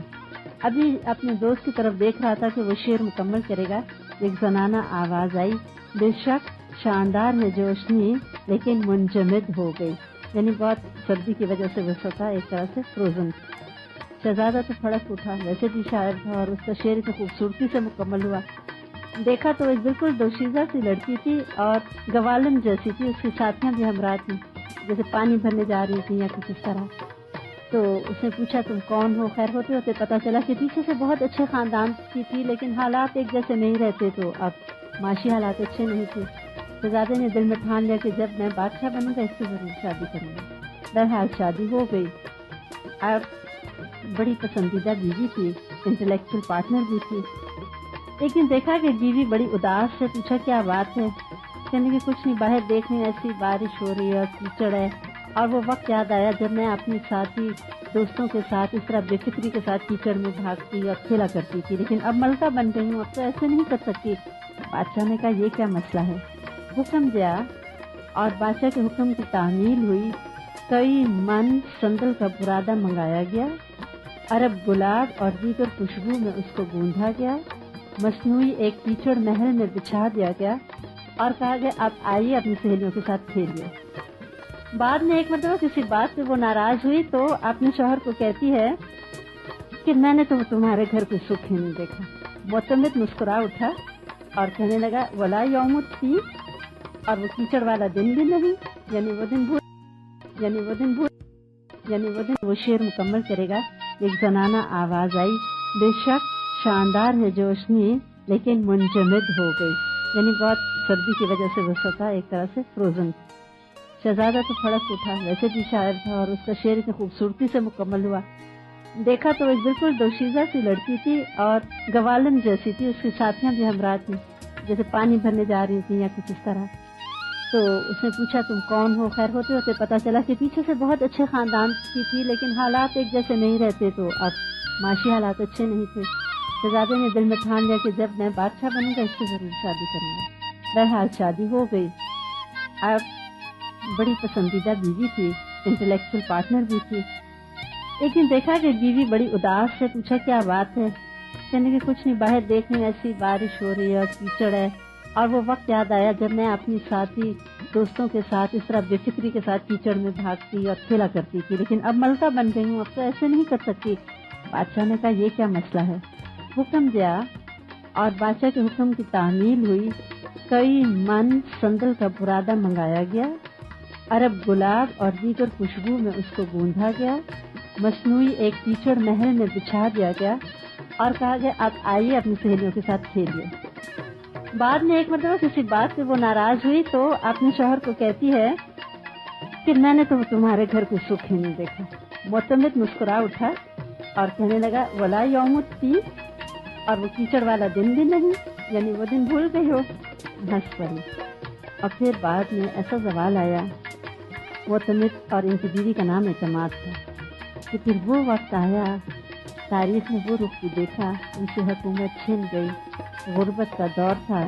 ابھی اپنے دوست کی طرف دیکھ رہا تھا کہ وہ شعر مکمل کرے گا، ایک زنانہ آواز آئی، بے شک شاندار ہے جوشنی لیکن منجمد ہو گئی. یعنی بہت سردی کی وجہ سے وہ سطح ایک طرح سے فروزن. شہزادہ تو پھڑک اٹھا، ویسے بھی شاعر تھا اور اس کا شعر کی خوبصورتی سے مکمل ہوا۔ دیکھا تو ایک بالکل دوشیزہ سی لڑکی تھی اور گوالم جیسی تھی، اس کی ساتھیاں بھی ہمراہ تھیں، جیسے پانی بھرنے جا رہی تھیں یا کچھ اس طرح۔ تو اس نے پوچھا تم کون ہو؟ خیر ہوتے ہوتے پتہ چلا کہ پیچھے سے بہت اچھے خاندان کی تھی، لیکن حالات ایک جیسے نہیں رہتے، تو اب معاشی حالات اچھے نہیں تھے۔ شہزادے نے دل میں ٹھان لیا کہ جب میں بادشاہ بنوں گا اس سے ضرور شادی کروں گا۔ بہرحال شادی ہو گئی۔ اب بڑی پسندیدہ بیوی تھی، انٹلیکچوئل پارٹنر بھی تھی۔ ایک دن دیکھا کہ بیوی بڑی اداس سے، پوچھا کیا بات ہے؟ کہنے کی کچھ نہیں، باہر دیکھنے ایسی بارش ہو رہی ہے اور کیچڑ ہے، اور وہ وقت یاد آیا جب میں اپنی ساتھی دوستوں کے ساتھ اس طرح بے فکری کے ساتھ کیچڑ میں بھاگتی اور کھیلا کرتی تھی، لیکن اب ملکہ بن گئی ہوں، اب تو ایسے نہیں کر سکتی۔ بادشاہ نے کہا یہ کیا مسئلہ ہے؟ حکم دیا اور بادشاہ کے حکم کی تعمیل ہوئی۔ کئی من سندل کا برادہ منگایا گیا، عرب گلاب اور دیگر خوشبو میں اس کو گوندھا گیا، مصنوعی ایک کیچڑ محل میں بچھا دیا گیا اور کہا گیا اب آئیے اپنی سہیلیوں کے ساتھ کھیلیے۔ بعد میں ایک مرتبہ کسی بات پہ وہ ناراض ہوئی تو اپنے شوہر کو کہتی ہے کہ میں نے تو تمہارے گھر کو سکھ ہی نہیں دیکھا۔ معتمد مسکرا اٹھا اور کہنے لگا ولا یوم الدین، اور وہ کیچڑ والا دن بھی نہیں، یعنی وہ دن وہ شعر مکمل کرے گا۔ ایک زنانہ آواز آئی، بے شک شاندار ہے جوشنی لیکن منجمد ہو گئی، یعنی بہت سردی کی وجہ سے وہ سطح ایک طرح سے فروزن۔ شہزادہ تو پھڑک اٹھا، ویسے بھی شاعر تھا اور اس کا شعر کی خوبصورتی سے مکمل ہوا۔ دیکھا تو ایک بالکل دوشیزہ سی لڑکی تھی اور گوالم جیسی تھی، اس کی ساتھیاں بھی ہمراہ تھیں، جیسے پانی بھرنے جا رہی تھیں یا کچھ اس طرح۔ تو اس نے پوچھا تم کون ہو؟ خیر ہوتے ہوتے پتہ چلا کہ پیچھے سے بہت اچھے خاندان کی تھی، لیکن حالات ایک جیسے نہیں رہتے، تو اب معاشی حالات اچھے نہیں تھے۔ شہزادے نے دل میں ٹھان لیا کہ جب میں بادشاہ بنوں گا اس سے ضرور شادی کروں گا۔ بہرحال شادی ہو گئی۔ اب بڑی پسندیدہ بیوی تھی، انٹلیکچوئل پارٹنر بھی تھی۔ ایک دن دیکھا کہ بیوی بڑی اداس سے، پوچھا کیا بات ہے؟ کہنے کی کچھ نہیں، باہر دیکھنے ایسی بارش ہو رہی ہے اور کیچڑ ہے، اور وہ وقت یاد آیا جب میں اپنی ساتھی دوستوں کے ساتھ اس طرح بے فکری کے ساتھ کیچڑ میں بھاگتی اور کھیلا کرتی تھی، لیکن اب ملکہ بن گئی ہوں، اب تو ایسے نہیں کر سکتی۔ بادشاہ نے کہا یہ کیا مسئلہ ہے؟ حکم دیا اور بادشاہ کے حکم کی تعمیل ہوئی۔ کئی من سندل کا برادہ منگایا گیا، عرب گلاب اور دیگر خوشبو میں اس کو گوندھا گیا، مصنوعی ایک کیچڑ محل میں بچھا دیا گیا اور کہا گیا اب آئیے اپنی سہیلیوں کے ساتھ کھیلیے۔ بعد میں ایک مرتبہ کسی بات پہ وہ ناراض ہوئی تو اپنے شوہر کو کہتی ہے کہ میں نے تو تمہارے گھر کو سکھ ہی نہیں دیکھا۔ معتمد مسکرا اٹھا اور کہنے لگا ولا یوم الدین، اور وہ کیچڑ والا دن بھی نہیں، یعنی وہ دن بھول گئی ہو۔ ہنس پڑی۔ اور پھر بعد میں ایسا زوال آیا، معتمد اور ان کی بیوی کا نام اعتماد تھا، کہ پھر وہ وقت آیا، تاریخ نے وہ رخ بھی دیکھا، ان سے حکومت چھن گئی، غربت کا دور تھا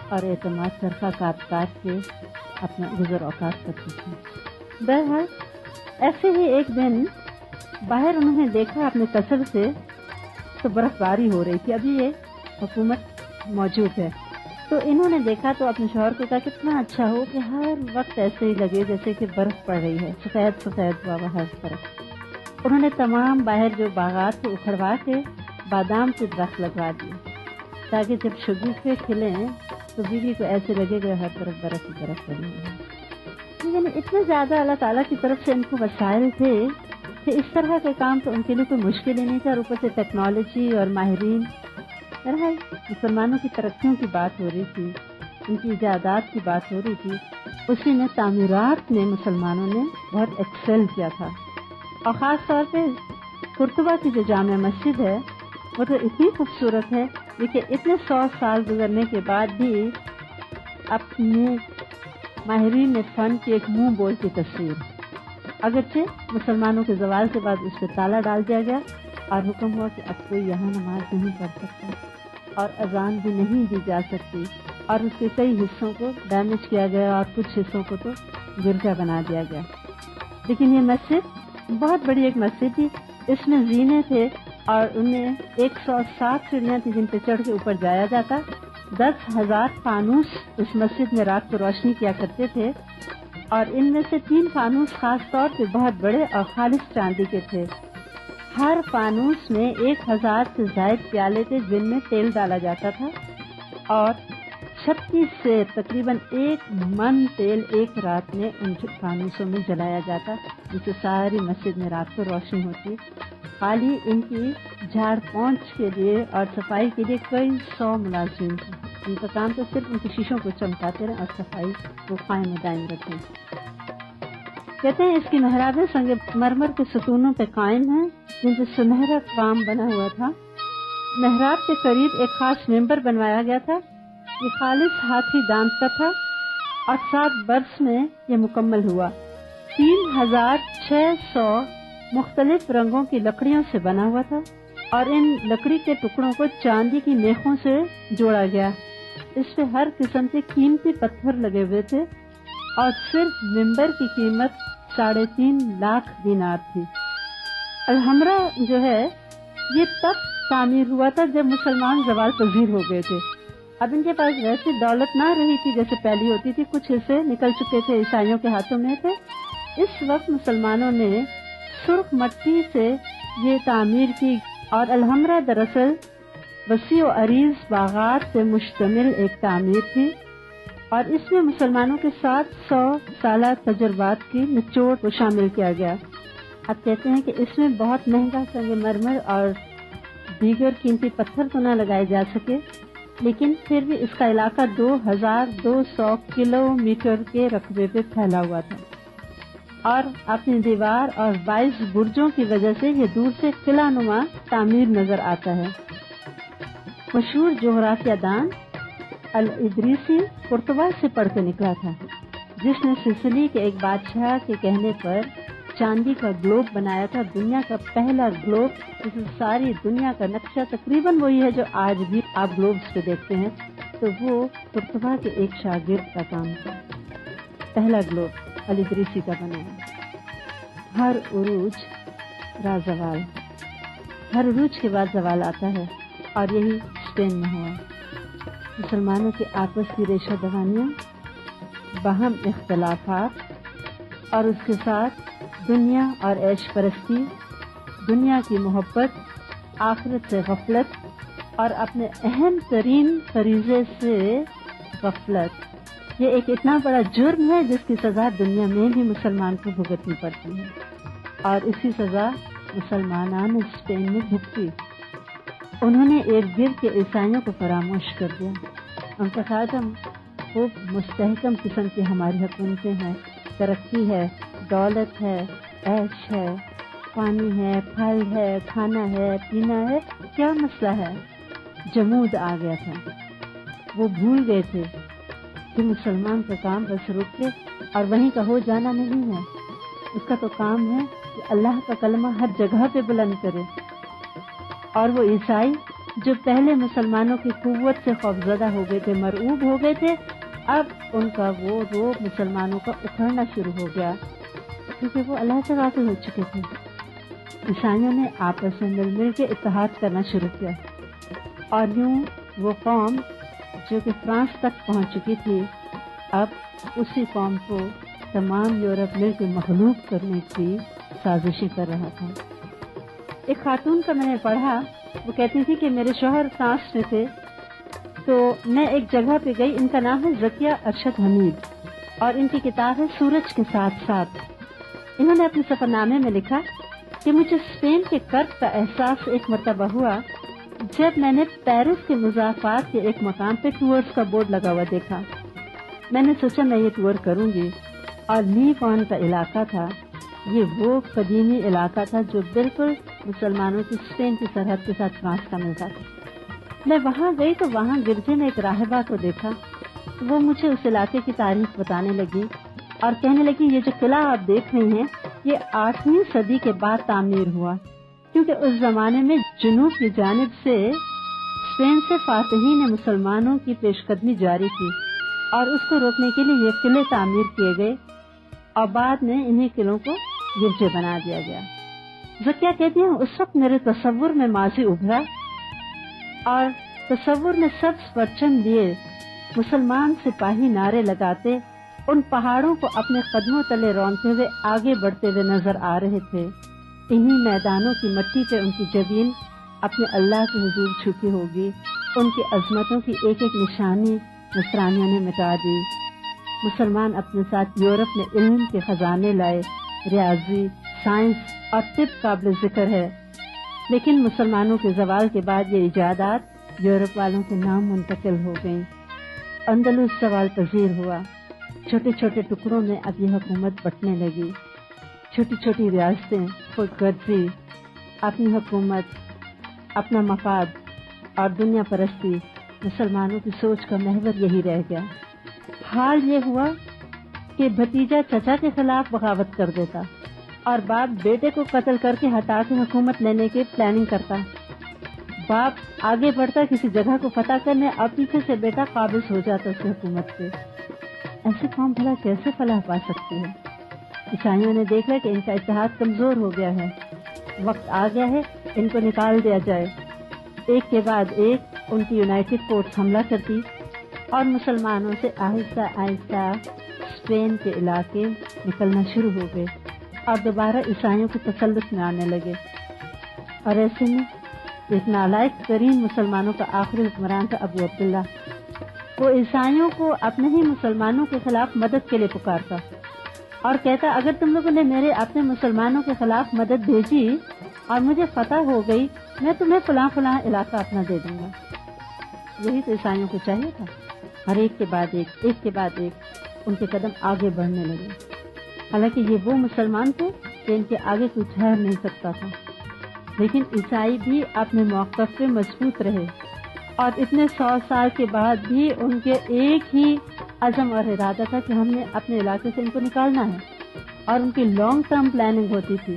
اور اعتماد چرخہ کاٹ کے اپنا گزر اوقات کرتی تھی۔ بہرحال ایسے ہی ایک دن باہر انہوں نے دیکھا اپنے قصر سے تو برف باری ہو رہی تھی، ابھی یہ حکومت موجود ہے، تو انہوں نے دیکھا تو اپنے شوہر کو کہا کتنا اچھا ہو کہ ہر وقت ایسے ہی لگے جیسے کہ برف پڑ رہی ہے، سفید سفید ہوا ہر طرف۔ انہوں نے تمام باہر جو باغات کو اکھڑوا کے بادام کے درخت لگوا دیے تاکہ جب شگوفے کھلیں تو بیوی کو ایسے لگے گا ہر طرف برف ہی برف پڑی ہے۔ یعنی اتنے زیادہ اللہ تعالیٰ کی طرف سے ان کو وسائل تھے کہ اس طرح کے کام تو ان کے لیے کوئی مشکل ہی نہیں تھا، اور اوپر سے ٹیکنالوجی اور ماہرین۔ بہرحال مسلمانوں کی ترقیوں کی بات ہو رہی تھی، ان کی ایجادات کی بات ہو رہی تھی، اسی میں تعمیرات میں مسلمانوں نے بہت ایکسل کیا تھا، اور خاص طور پہ قرطبہ کی جو جامع مسجد ہے وہ تو اتنی خوبصورت ہے کہ اتنے 100 سال گزرنے کے بعد بھی اپنے ماہرین نے فن کی ایک منہ بول کی تصویر، اگرچہ مسلمانوں کے زوال کے بعد اس پہ تالا ڈال دیا گیا اور حکم ہوا کہ اب کوئی یہاں نماز نہیں پڑھ سکتا اور اذان بھی نہیں دی جا سکتی، اور اس کے کئی حصوں کو ڈیمیج کیا گیا اور کچھ حصوں کو تو گرجا بنا دیا گیا۔ لیکن یہ مسجد بہت بڑی ایک مسجد تھی، اس میں زینے تھے اور انہیں 107 سیڑھیاں تھیں جن پہ چڑھ کے اوپر جایا جاتا۔ 10,000 فانوس اس مسجد میں رات کو روشنی کیا کرتے تھے، اور ان میں سے 3 فانوس خاص طور پہ بہت بڑے اور خالص چاندی کے تھے۔ ہر فانوس میں 1000 سے زائد پیالے تھے جن میں تیل ڈالا جاتا تھا اور 36 سے تقریباً 1 من تیل ایک رات میں ان فانوسوں میں جلایا جاتا، جس سے ساری مسجد میں رات کو روشنی ہوتی۔ خالی ان کی جھاڑ پونچھ کے لیے اور صفائی کے لیے کئی 100 ملازم تھے۔ ان کا کام تو صرف ان کی شیشوں کو چمکاتے رہے اور صفائی کو قائم و دائم رکھیں۔ کہتے ہیں اس کی محرابیں سنگ مرمر کے ستونوں پہ قائم ہیں جن سے سنہرا کام بنا ہوا تھا۔ محراب کے قریب ایک خاص ممبر بنوایا گیا تھا، یہ خالص ہاتھی دانت کا تھا اور 7 برس میں یہ مکمل ہوا۔ 3600 مختلف رنگوں کی لکڑیوں سے بنا ہوا تھا اور ان لکڑی کے ٹکڑوں کو چاندی کی میخوں سے جوڑا گیا۔ اس پہ ہر قسم کے قیمتی پتھر لگے ہوئے تھے اور صرف ممبر کی قیمت 3.5 لاکھ دینار تھی۔ الحمرہ جو ہے یہ تب تعمیر ہوا تھا جب مسلمان زوال پذیر ہو گئے تھے۔ اب ان کے پاس ویسی دولت نہ رہی تھی جیسے پہلی ہوتی تھی، کچھ حصے نکل چکے تھے، عیسائیوں کے ہاتھوں میں تھے۔ اس وقت مسلمانوں نے سرخ مٹی سے یہ تعمیر کی اور الحمرہ دراصل وسیع و عریض باغات سے مشتمل ایک تعمیر تھی اور اس میں مسلمانوں کے 700 سالہ تجربات کی نچوڑ کو شامل کیا گیا۔ اب کہتے ہیں کہ اس میں بہت مہنگا سنگ مرمر اور دیگر قیمتی پتھر تو نہ لگائے جا سکے، لیکن پھر بھی اس کا علاقہ 2200 کلومیٹر کے رقبے پہ پھیلا ہوا تھا اور اپنی دیوار اور 22 برجوں کی وجہ سے یہ دور سے قلعہ نما تعمیر نظر آتا ہے۔ مشہور جغرافیہ دان الادریسی قرطبہ سے پڑھ کے نکلا تھا، جس نے سسلی کے ایک بادشاہ کے کہنے پر چاندی کا گلوب بنایا تھا، دنیا کا پہلا گلوب جس میں ساری دنیا کا نقشہ تقریباً وہی ہے جو آج بھی آپ گلوبس پہ دیکھتے ہیں، تو وہ قرطبہ کے ایک شاگرد کا کام تھا۔ پہلا گلوب الادریسی کا بنایا۔ ہر عروج رازوال، ہر عروج کے بعد زوال آتا ہے اور یہی اسپین میں ہوا۔ مسلمانوں کے آپس کی ریشہ دوانیاں، باہم اختلافات اور اس کے ساتھ دنیا اور عیش پرستی، دنیا کی محبت، آخرت سے غفلت اور اپنے اہم ترین فریضے سے غفلت، یہ ایک اتنا بڑا جرم ہے جس کی سزا دنیا میں بھی مسلمان کو بھگتنی پڑتی ہے اور اسی سزا مسلمانان اسپین میں بھگتی۔ انہوں نے ارد گرد کے عیسائیوں کو فراموش کر دیا۔ ان کا خیال تھا خوب مستحکم قسم کی ہماری حکومتیں ہیں، ترقی ہے، دولت ہے، عیش ہے، پانی ہے، پھل ہے، کھانا ہے، پینا ہے، کیا مسئلہ ہے؟ جمود آ گیا تھا۔ وہ بھول گئے تھے کہ مسلمان کا کام بس رک کے اور وہیں کا ہو جانا نہیں ہے، اس کا تو کام ہے کہ اللہ کا کلمہ ہر جگہ پہ بلند کرے۔ اور وہ عیسائی جو پہلے مسلمانوں کی قوت سے خوفزدہ ہو گئے تھے، مرعوب ہو گئے تھے، اب ان کا وہ روب مسلمانوں کا اکھڑنا شروع ہو گیا کیونکہ وہ اللہ سے غافل ہو چکے تھے۔ عیسائیوں نے آپس میں مل مل کے اتحاد کرنا شروع کیا اور یوں وہ قوم جو کہ فرانس تک پہنچ چکی تھی، اب اسی قوم کو تمام یورپ مل کے مغلوب کرنے کی سازشیں کر رہا تھا۔ ایک خاتون کا میں نے پڑھا، وہ کہتی تھی کہ میرے شوہر فرانس میں تھے تو میں ایک جگہ پہ گئی، ان کا نام ہے زکیہ ارشد حمید اور ان کی کتاب ہے سورج کے ساتھ ساتھ۔ انہوں نے اپنے سفر نامے میں لکھا کہ مجھے اسپین کے کرب کا احساس ایک مرتبہ ہوا جب میں نے پیرس کے مضافات کے ایک مقام پہ ٹورز کا بورڈ لگا ہوا دیکھا۔ میں نے سوچا میں یہ ٹور کروں گی، اور لیوان کا علاقہ تھا، یہ وہ قدیمی علاقہ تھا جو بالکل مسلمانوں کی اسپین کی سرحد کے ساتھ فرانس کا ملتا تھا۔ میں وہاں گئی تو وہاں گرجے میں ایک راہبہ کو دیکھا، وہ مجھے اس علاقے کی تاریخ بتانے لگی اور کہنے لگی یہ جو قلعہ آپ دیکھ رہے ہیں یہ 8ویں صدی کے بعد تعمیر ہوا، کیونکہ اس زمانے میں جنوب کی جانب سے اسپین سے فاتحین مسلمانوں کی پیش قدمی جاری تھی اور اس کو روکنے کے لیے یہ قلعے تعمیر کیے گئے اور بعد میں انہی قلعوں کو گرجے بنا دیا گیا۔ زکیہ کہتی ہیں اس وقت میرے تصور میں ماضی ابھرا اور تصور میں سبز پرچم لیے مسلمان سپاہی نعرے لگاتے ان پہاڑوں کو اپنے قدموں تلے رونتے ہوئے آگے بڑھتے ہوئے نظر آ رہے تھے انہی میدانوں کی مٹی پہ ان کی جبین اپنے اللہ کے حضور جھکی ہوگی. ان کی عظمتوں کی ایک ایک نشانی نصرانیوں نے مٹا دی. مسلمان اپنے ساتھ یورپ میں علم کے خزانے لائے. ریاضی، سائنس اور طب قابل ذکر ہے، لیکن مسلمانوں کے زوال کے بعد یہ ایجادات یورپ والوں کے نام منتقل ہو گئیں. اندلس زوال پذیر ہوا. چھوٹے چھوٹے ٹکڑوں میں اب یہ حکومت بٹنے لگی. چھوٹی چھوٹی ریاستیں، خود غرضی، اپنی حکومت، اپنا مفاد اور دنیا پرستی مسلمانوں کی سوچ کا محور یہی رہ گیا. حال یہ ہوا کہ بھتیجا چچا کے خلاف بغاوت کر دیتا اور باپ بیٹے کو قتل کر کے ہٹا کے حکومت لینے کی پلاننگ کرتا. باپ آگے بڑھتا کسی جگہ کو فتح کرنے اور پیچھے سے بیٹا قابض ہو جاتا اس کی حکومت پہ. ایسی قوم بھلا کیسے فلاح پا سکتی ہے؟ عیسائیوں نے دیکھا کہ ان کا اتحاد کمزور ہو گیا ہے. وقت آ گیا ہے ان کو نکال دیا جائے. ایک کے بعد ایک ان کی یونائٹڈ فورس حملہ کرتی اور مسلمانوں سے آہستہ آہستہ اسپین کے علاقے نکلنا شروع ہو گئے اور دوبارہ عیسائیوں کے تسلط میں آنے لگے. اور ایسے میں ایک نالائق ترین مسلمانوں کا آخری حکمران تھا ابو عبداللہ. وہ عیسائیوں کو اپنے ہی مسلمانوں کے خلاف مدد کے لیے پکارتا اور کہتا اگر تم لوگوں نے میرے اپنے مسلمانوں کے خلاف مدد بھیجی اور مجھے فتح ہو گئی میں تمہیں فلاں فلاں علاقہ اپنا دے دوں گا. یہی تو عیسائیوں کو چاہیے تھا. ہر ایک کے بعد ایک کے بعد ایک ان کے قدم آگے بڑھنے لگے. حالانکہ یہ وہ مسلمان تھے کہ ان کے آگے کوئی ٹھہر نہیں سکتا تھا، لیکن عیسائی بھی اپنے موقف پہ مضبوط رہے اور اتنے 100 سال کے بعد بھی ان کے ایک ہی عزم اور ارادہ تھا کہ ہم نے اپنے علاقے سے ان کو نکالنا ہے. اور ان کی لانگ ٹرم پلاننگ ہوتی تھی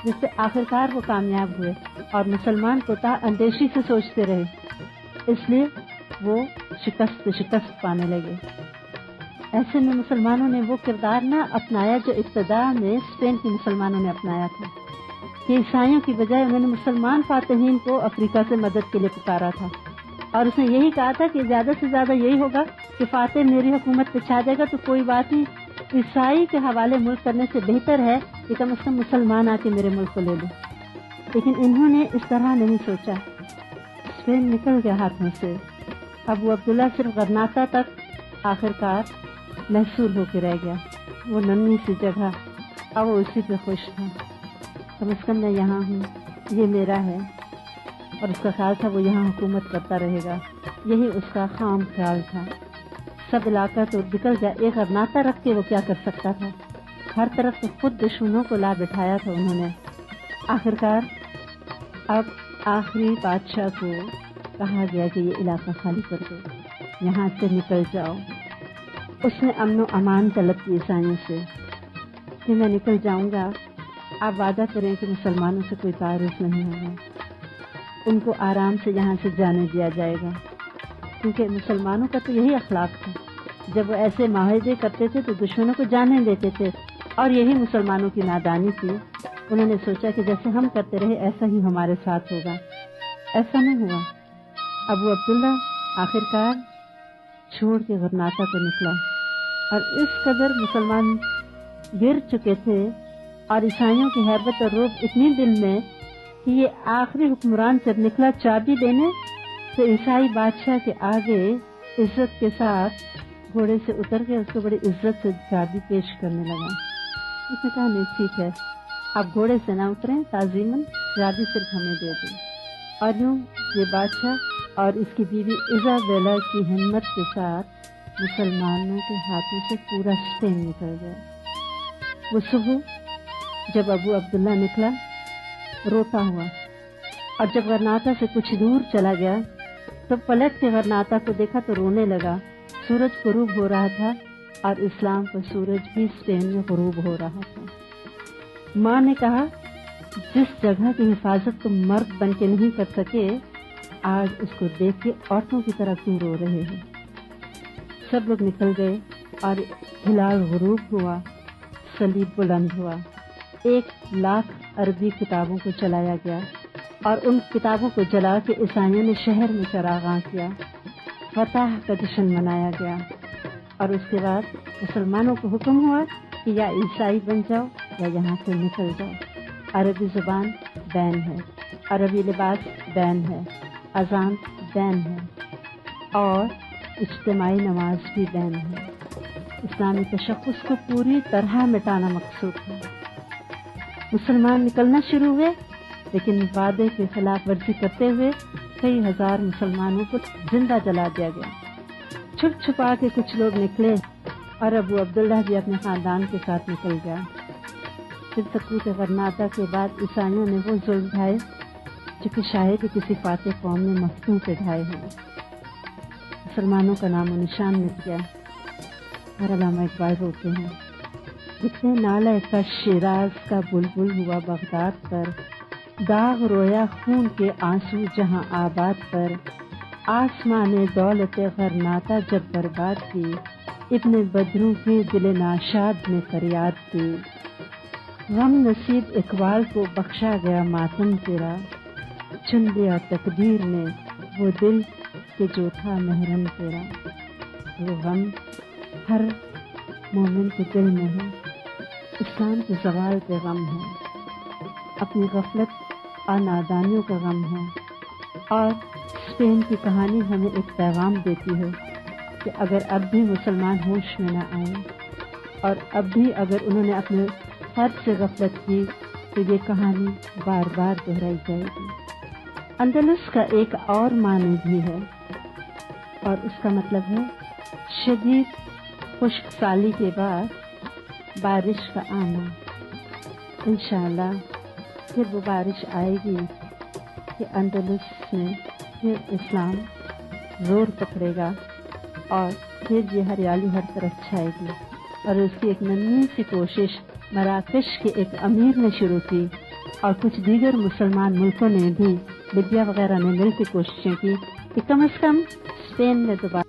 جس سے آخرکار وہ کامیاب ہوئے اور مسلمان کوتاہ اندیشی سے سوچتے رہے، اس لیے وہ شکست پانے لگے. ایسے میں مسلمانوں نے وہ کردار نہ اپنایا جو ابتدا میں اسپین کے مسلمانوں نے اپنایا تھا کہ عیسائیوں کی بجائے انہوں نے مسلمان فاتحین کو افریقہ سے مدد کے لیے پکارا تھا اور اس نے یہی کہا تھا کہ زیادہ سے زیادہ یہی ہوگا کہ فاتح میری حکومت پہ چھا جائے گا تو کوئی بات نہیں، عیسائی کے حوالے ملک کرنے سے بہتر ہے کہ کم از کم مسلمان آ کے میرے ملک کو لے لیں. لیکن انہوں نے اس طرح نہیں سوچا. اسپین نکل گیا ہاتھوں سے. ابو عبداللہ صرف غرناطہ تک آخرکار محصول ہو کے رہ گیا. وہ ننھی سی جگہ اب وہ اسی پہ خوش تھا. کم از کم میں یہاں ہوں، یہ میرا ہے، اور اس کا خیال تھا وہ یہاں حکومت کرتا رہے گا. یہی اس کا خام خیال تھا. سب علاقہ تو نکل گیا، ایک غرناطہ رکھ کے وہ کیا کر سکتا تھا؟ ہر طرف سے خود دشمنوں کو لا بٹھایا تھا انہوں نے. آخرکار اب آخری بادشاہ کو کہا گیا کہ یہ علاقہ خالی کر دو، یہاں سے نکل جاؤ. اس نے امن و امان طلب کی عیسائیوں سے کہ میں نکل جاؤں گا، آپ وعدہ کریں کہ مسلمانوں سے کوئی تعارف نہیں ہوگا، ان کو آرام سے یہاں سے جانے دیا جائے گا. کیونکہ مسلمانوں کا تو یہی اخلاق تھا، جب وہ ایسے معاہدے کرتے تھے تو دشمنوں کو جانے دیتے تھے، اور یہی مسلمانوں کی نادانی تھی. انہوں نے سوچا کہ جیسے ہم کرتے رہے ایسا ہی ہمارے ساتھ ہوگا. ایسا نہیں ہوا. ابو عبداللہ آخرکار چھوڑ کے غرناطہ کو نکلا، اور اس قدر مسلمان گر چکے تھے اور عیسائیوں کی ہیبت اور رعب اتنی دل میں کہ یہ آخری حکمران جب نکلا چابی دینے تو عیسائی بادشاہ کے آگے عزت کے ساتھ گھوڑے سے اتر کے اس کو بڑی عزت سے چابی پیش کرنے لگا. اس نے کہا نہیں ٹھیک ہے، آپ گھوڑے سے نہ اتریں، تعظیماً چابی صرف ہمیں دے دیں. اور یوں یہ بادشاہ اور اس کی بیوی ایزابیلا کی ہمت کے ساتھ مسلمانوں کے ہاتھوں سے پورا اسپین نکل گیا. وہ صبح جب ابو عبداللہ نکلا روتا ہوا، اور جب غرناطہ سے کچھ دور چلا گیا تو پلٹ کے غرناطہ کو دیکھا تو رونے لگا. سورج غروب ہو رہا تھا اور اسلام کا سورج بھی اسپین میں غروب ہو رہا تھا. ماں نے کہا جس جگہ کی حفاظت تم مرد بن کے نہیں کر سکے، آج اس کو دیکھ کے عورتوں کی طرح کیوں رو رہے ہو. سب لوگ نکل گئے اور ہلال غروب ہوا، صلیب بلند ہوا. 1,00,000 عربی کتابوں کو چلایا گیا اور ان کتابوں کو جلا کے عیسائیوں نے شہر میں چراغاں کیا. فتح کا جشن منایا گیا، اور اس کے بعد مسلمانوں کو حکم ہوا کہ یا عیسائی بن جاؤ یا یہاں سے نکل جاؤ. عربی زبان بین ہے، عربی لباس بین ہے، اذان بین ہے اور اجتماعی نماز بھی بین ہے۔ اسلامی تشخص کو پوری طرح مٹانا مقصود ہے۔ مسلمان نکلنا شروع ہوئے، لیکن وعدے کی خلاف ورزی کرتے ہوئے کئی ہزار مسلمانوں کو زندہ جلا دیا گیا۔ چھپ چھپا کے کچھ لوگ نکلے اور ابو عبداللہ بھی اپنے خاندان کے ساتھ نکل گیا۔ پھر سقوط غرناطہ کے بعد عیسائیوں نے وہ ظلم ڈھائے جو کہ شاید ہی کسی فاتح قوم نے مفتون پہ ڈھائے ہوں۔ مسلمانوں کا نام و نشان مٹ گیا۔ اور علامہ اقبال روتے ہیں، جتنے نالہ کش شیراز کا بلبل ہوا بغداد پر، داغ رویا خون کے آنسو جہاں آباد پر، آسمان دولت غرناطہ جب برباد کی، ابن بدروں کے دل ناشاد میں فریاد کی، غم نصیب اقبال کو بخشا گیا ماتم تیرا، چن لیا تقدیر نے وہ دل کہ جو تھا محرم تیرا۔ وہ غم ہر مومن کے دل میں ہے، اسلام کے زوال پہ غم ہے، اپنی غفلت اور نادانیوں کا غم ہے۔ اور اسپین کی کہانی ہمیں ایک پیغام دیتی ہے کہ اگر اب بھی مسلمان ہوش میں نہ آئیں اور اب بھی اگر انہوں نے اپنے فرض سے غفلت کی تو یہ کہانی بار بار دہرائی جائے گی۔ اندلس کا ایک اور معنی بھی ہے اور اس کا مطلب ہے شدید خشک سالی کے بعد بارش کا آنا۔ انشاءاللہ پھر وہ بارش آئے گی کہ اندلس میں پھر اسلام زور پکڑے گا اور پھر یہ ہریالی ہر طرف چھائے گی۔ اور اس کی ایک ننھی سی کوشش مراکش کے ایک امیر نے شروع کی اور کچھ دیگر مسلمان ملکوں نے بھی، لیبیا وغیرہ نے مل کے کوششیں کی کہ کم از کم اسپین نے دوبارہ